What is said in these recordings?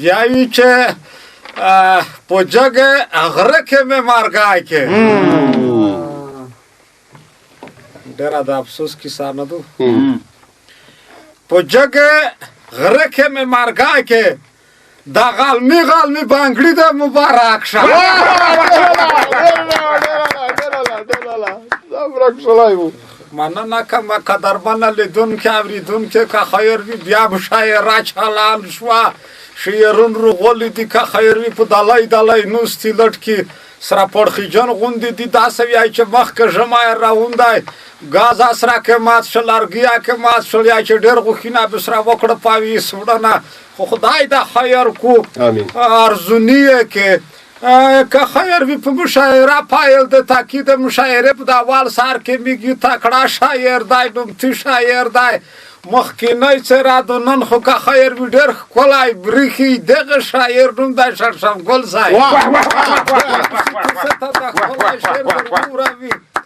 ویایي چې په جګه غره کې مې مارګای کې ډېره د افسوس کیسه نه ده په جګه غره کې مې مارګای کې دا غالمي بانګړي د مبارک شه مننه کوم قدرمنه لیدونکي اورېدونکي که خیر وي بیا به شاعره چالان شوه شعرون روغلي دي که خیر وي په دلای نوستي لټکي سره پړخیجن غوندې دي داسې وایي چې مخکې ژمی راوندی ګاز سره کې مات شو لرګیا کې مات شو یا چې ډېر غوښینه به سره وکړه پاوي سوړنه خو خدای دا خیر کو ارزونی کې که خیر وي په مشاعره پایل د تاکید مشاعره په د اول سار کې میږي تکړه شاعر دی نومتي شاعر دی مخکینی څېره د نن خو که خیر وي ډېر ښکلی بریښي دغه شاعر نوم دی شړشم ګل صاحب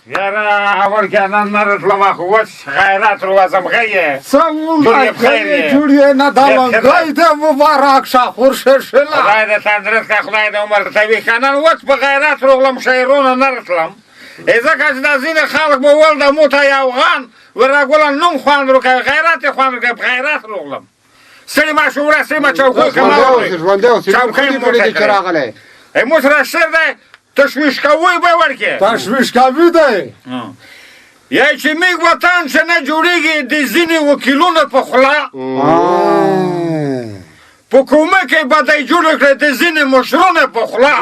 یاره اول که نن نرسلم خو اوس غیرت رو ازم غیه څه جوړ یې نه دا لنګی د مبارک شه خورششله خدای دې تندرست که خدای دې عمر طویل که نن اوس په غیرت روغلم شعرونه نرسلم ځکه چې دا ځینې خلک به ول د موته یو غان ورګوله نوم خوند رو کوي غیرت یې خوند رو کوي په غیرت روغلم ستړي مشهوره سیمه چوکۍ که ما چوکۍ موږ را شعر دی تشویش کوی به ورکې تشویش کوي دی یا چې میږ وطن چې نه جوړېږي د ځینې وکیلونو په خوله په کومه کې به دی جوړ کړی د ځینې مشرونو په خوله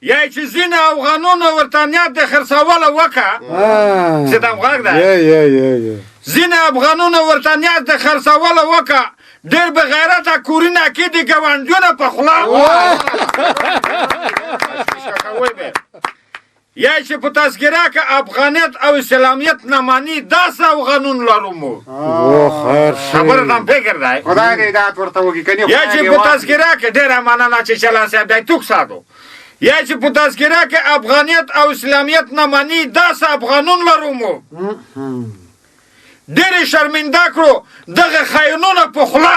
یا چې ځینې افغانونو ورته نیت د خرڅوله وکړه چې دا غږ دی ځینې افغانونو ورته نیت د خرڅوله وکړه ډېر به غیرته کورونه کې د ګاونډیونو په خوله یا چې په تذکره کې افغانیت او اسلامیت نه ماني داسې افغانون لرو مو خبره دم فکر دی یا چې په تذکره کې ډېره مننه چې چلان صاحب دی توک ساتو یا چې په تذکره کې افغانیت او اسلامیت نه ماني داسې افغانون لرو مو ډېرې شرمنده کړو دغه خاینونه په خوله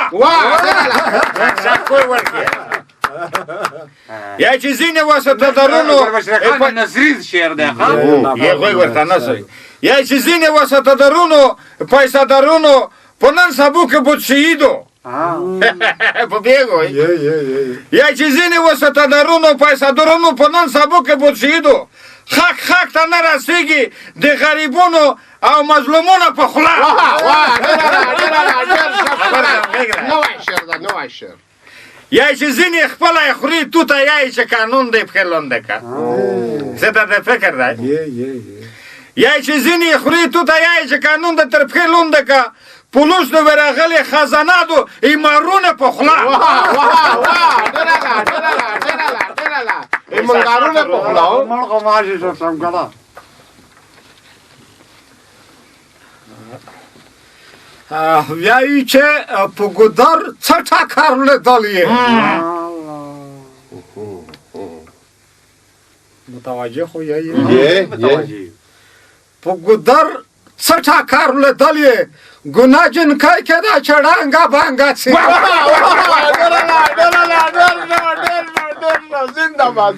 یا چې ځینې وسطهدارونو یا چې ځینې وسطهدارونو پیسهدارونو په نن سبو کې بود شهیدو په بیګو یا چې ځینې وسطهدارونو پیسهدارونو په نن سبو کې بود شهیدو خاک ته نه رسېږي د غریبونو او مظلومونو په خوله یا چې ځینې خپله یې خوري توته یایي چې قانون دی پښې لنده که څه ته د فکر دی یا چې ځینې یې خوري توته یایي چې قانون دی تر پښې لنده که پولوس د ورغلې خزاناتو ایمارونه په خوله ایمانګارونه په خوله مړغو ماشي شو سم کړه ویایي چې په ګودر څه ټکر لیدل یې متوجه خو یې په ګودر څه ټکر لیدل یې ګناه جنکۍ کې دا چړانګه بانګه څه زنده‌باد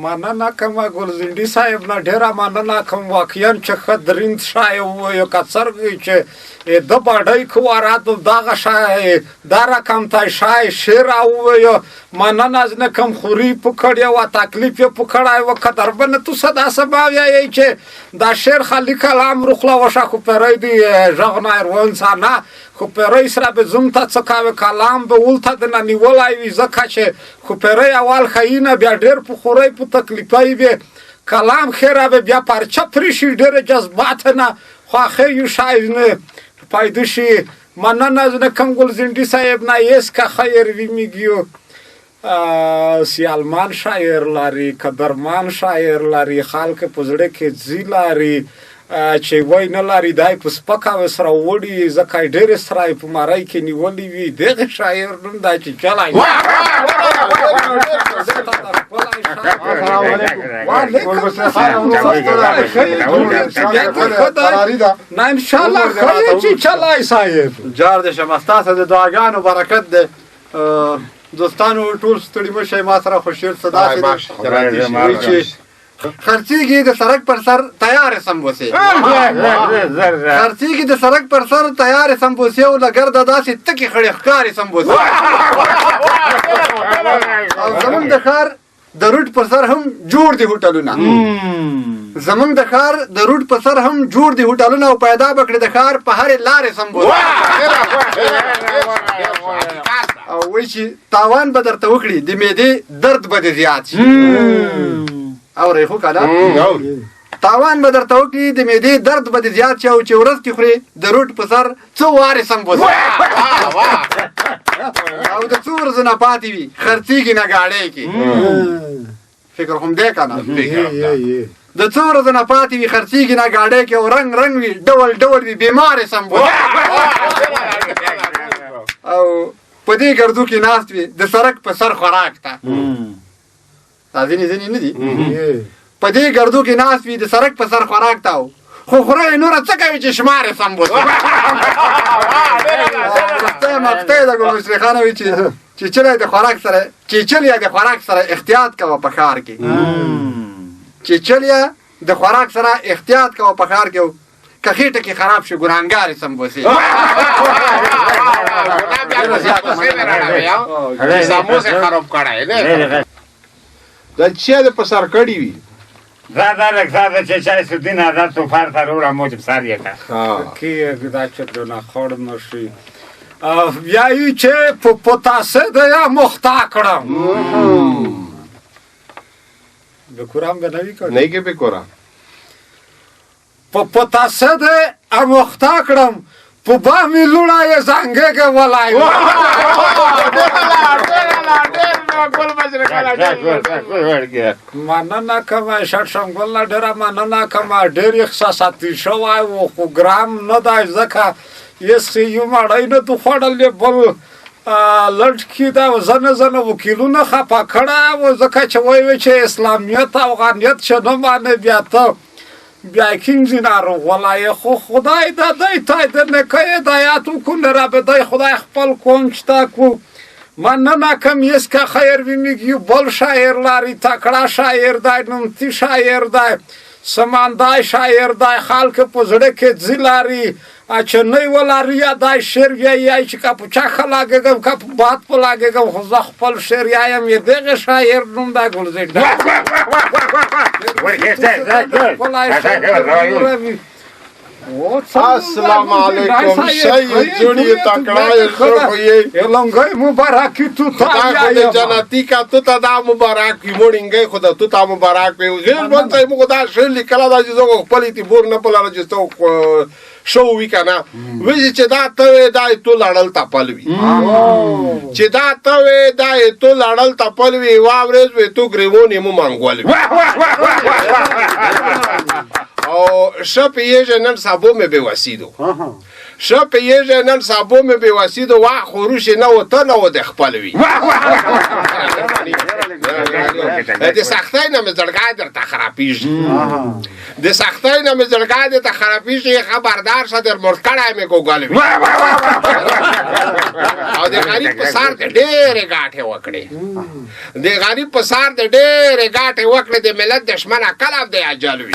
مننه کوم ګلزنډي صاحب نه ډېره مننه کوم واقعا چې ښه دریند شاعر ووایو که څرنګه چې د بډۍ کواراتو دغه شاعر دا رقم ته شاعر شعر ووایو مننه از نه کوم خوري پکړی و تکلیف یې پکړای و قدرمنه تو صدا سبا وایي چې دا شعر خالی کلام روخلا وشه خو پرې دی ژغ نه روان سانا خو پرې سره به زوم ته څه کاوه کلام به ولته د نه نیولای وي ځکه چې خو پرې اول خاینه بیا ډېر په خوري په تکلیفای وي کلام خیره به بیا پرچه پرشي ډېر جذبات نه خو اخر یو شاعر نه پایده شي مننه از نه کوم ګلزنډي صاحب نه یس که خیر وي میګیو سیالمان شاعر لري قدرمان شاعر لري خلک په زړه کې ځي لري چې وای نه لري دای په سپکه سره وړي ځکه ډېرې سرای په مارای کې نیولې وي دغه شاعر نوم دا چې چلای نه انشاءالله ښه چې چلای صاحب جار دې شم ستاسو د دعاګانو برکت دی دوستانو ټول ستړي مه شئ ما سره خو شعر څه داسې دی وایي چې خرڅېږي د سړک پر سر تیارې سمبوسې خرڅېږي د سړک پر سر تیارې سمبوسې او له ګرده داسې تکې خړې ښکارې سمبوسې او زمونږ د ښار د روډ پر سر هم جوړ دي هوټلونه زمونږ د ښار د روډ پر سر هم جوړ دي هوټلونه او پیدا به کړي د ښار په هرې لارې سمبوسې او وایي چې تاوان به درته وکړي د معدې درد به دې زیات شي اورئ خو که نه تاوان به درته وکړي د معدې درد به دې زیات شي او چې ورځ کې خورې د روډ په سر څه وارې سمبوسې او د څو ورځو نه پاتې وي خرڅېږي نه ګاډۍ کې فکر هم دی که نه د څو ورځو نه پاتې وي خرڅېږي نه ګاډۍ کې او رنګ رنګ وي ډول ډول وي بیمارې سمبوسې او په دې ګردو کې ناست وي د سړک په سر خوراک ته دا ځینې ځینې نه دي په دې ګردو کې ناست وي د سړک په سر خوراک ته خو خوره یې نوره څه کوي چې شمار یې سمبوسې مقطع د ګلمشري خان وایي چې چیچلی د خوراک سره چیچلیا د خوراک سره احتیاط کوه په ښار کې چیچلیا د خوراک سره احتیاط کوه په ښار کې که خېټه کې خراب شي ګناهګار یې سمبوسې دا چیا د په سر کړي وي زاده لږ زاده چې چای سودین عادت تو فار ته روړه موجب سر یې که کې دا چې نه خړ نشي وایي چې په پتاسه د یا مختا کړم به کورام به نوی کړم نه کې به کورا په پتاسه د مختا کړم په با می لوړا یې زنګه کې ولای مننه کوم شړشم ګل ډېره مننه کوم ډېر احساساتي شوی و خو ګرام نه دی ځکه یې یو مړی نه تو خوړلې بل لټکي دا زنه زنه وکیلونه خفه کړه و ځکه چې وایي چې اسلامیت او افغانیت چې نه مانې بیا ته بیا کینځي ناروغ ولایې خو خدای دا دی تای د نکه هدایت وکړو رابطه خدای خپل کونج ته کو مننه کوم یې که خیر ویني بل شاعر لري تکړه شاعر دی نومتي شاعر دی سماندای شاعر دی خلک په زړه کې ځي لري چې نه یې ولري یا دی شعر یایي چې که په چاښه لاګېږم که په باد په لاګېږم خو زه خپل شعر یایم یې دغه شاعر نوم دی ګلزید السلام علیکم سید جوړی تکړه خوې لنګای مبارک تو خدای خو جنتی کا تو ته دا مبارک مورینګي خدا تو ته مبارک وي غیر بنځای مو دا شل کلا دا چې زه خپل تی بور نه په لاره چې تو شو وی کنه وی چې دا ته دا تو لړل تپل وی چې دا ته دا تو لړل تپل وی واورز وی تو گریوونی مو مانګول وی او شپ یې نن صابو مې به وسیدو شپ یې نن صابو مې به وسیدو وا خروش نه وته نه و د خپل وی د سختای نه مې زړګا درته خرابېږي د سختای نه مې زړګا درته خرابېږي خبردار شه در مرکړای مې ګوګل وی او د غریب په سر د ډېرې ګاټې وکړې د غریب په سر د ډېرې ګاټې وکړې د ملت دشمنه کلب دی اجل وي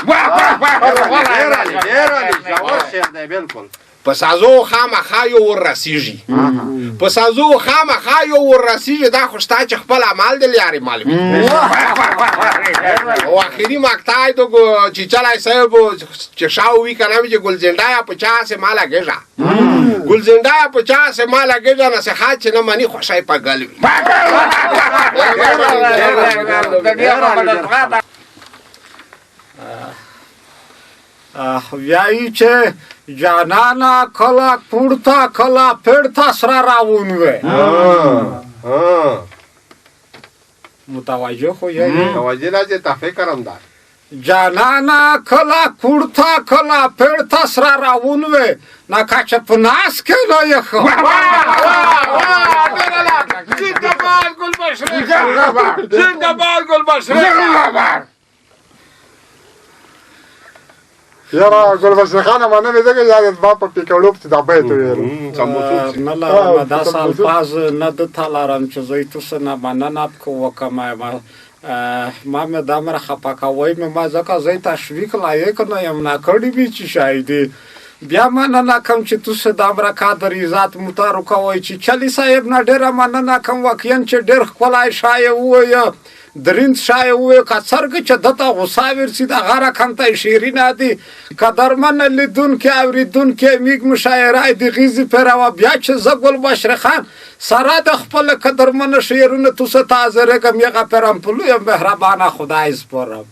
په سازو خامخا یو وررسېږي په سازو خامخا یو وررسېږي دا خو شته چې خپل عمل د لیارې مال وي او آخري مقطع د چیچلی صاحب چې شاو وي که نه وي چې ګلزنډه 50 ماله ګېژه ګلزنډه 50 ماله ګېژه نصیحت چې نه مني خوشی په ګل وي وایي چې جانانا کله پورته کله پړته سره راون وی متوجه خو یې متوجه نه چې ته فکرم دا جانانا کلا کوړتا کلا پیړتا سره راونوې ناکاچه په ناس کې نه یخ زنده‌باد گلبشره زنده‌باد گلبشره یاره ګلبشره خانه مننه دغه یاد ما په پیکړو په دبه ته ویل نه لرم داسې الفاظ نه دته لرم چې زه تاسو نه مننه وکم ما مې دا مره خپه کوی مې ما ځکه زه تشویق لایق نه یم نه کړی بي چې شاید بیا مننه کوم چې تاسو د امریکا د ریاضت متارو کوي چې چلی صاحب نه ډیره مننه کوم واقعا چې ډیر خپلای شای وای درین شای وای کڅرګ چې دته غوسا ورسي د غره کمته شیرین دي قدرمن لیدون کې اوریدون کې میګ مشاعره دی غیزی پروا بیا چې زګل بشر خان سره د خپل قدرمن شیرونه تاسو تازه رقم یې غفرم پلو مهربانه خدای سپارم